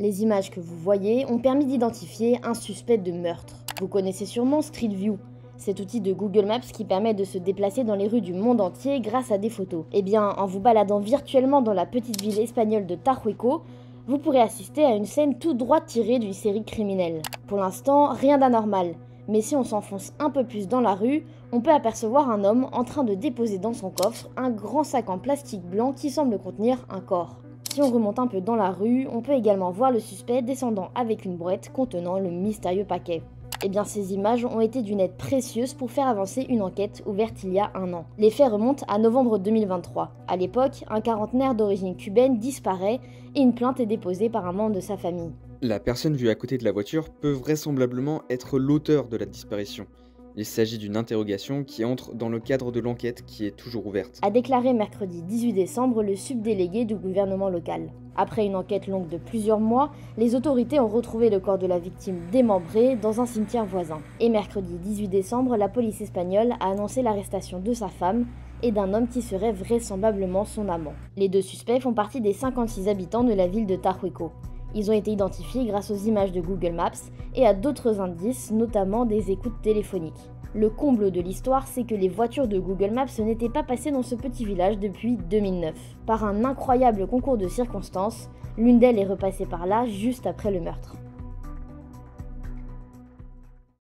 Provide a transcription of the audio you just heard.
Les images que vous voyez ont permis d'identifier un suspect de meurtre. Vous connaissez sûrement Street View, cet outil de Google Maps qui permet de se déplacer dans les rues du monde entier grâce à des photos. Eh bien, en vous baladant virtuellement dans la petite ville espagnole de Tajuico, vous pourrez assister à une scène tout droit tirée d'une série criminelle. Pour l'instant, rien d'anormal, mais si on s'enfonce un peu plus dans la rue, on peut apercevoir un homme en train de déposer dans son coffre un grand sac en plastique blanc qui semble contenir un corps. Si on remonte un peu dans la rue, on peut également voir le suspect descendant avec une brouette contenant le mystérieux paquet. Eh bien, ces images ont été d'une aide précieuse pour faire avancer une enquête ouverte il y a un an. Les faits remontent à novembre 2023. À l'époque, un quarantenaire d'origine cubaine disparaît et une plainte est déposée par un membre de sa famille. La personne vue à côté de la voiture peut vraisemblablement être l'auteur de la disparition. Il s'agit d'une interrogation qui entre dans le cadre de l'enquête qui est toujours ouverte. A déclaré mercredi 18 décembre le subdélégué du gouvernement local. Après une enquête longue de plusieurs mois, les autorités ont retrouvé le corps de la victime démembré dans un cimetière voisin. Et mercredi 18 décembre, la police espagnole a annoncé l'arrestation de sa femme et d'un homme qui serait vraisemblablement son amant. Les deux suspects font partie des 56 habitants de la ville de Tajuico. Ils ont été identifiés grâce aux images de Google Maps et à d'autres indices, notamment des écoutes téléphoniques. Le comble de l'histoire, c'est que les voitures de Google Maps n'étaient pas passées dans ce petit village depuis 2009. Par un incroyable concours de circonstances, l'une d'elles est repassée par là juste après le meurtre.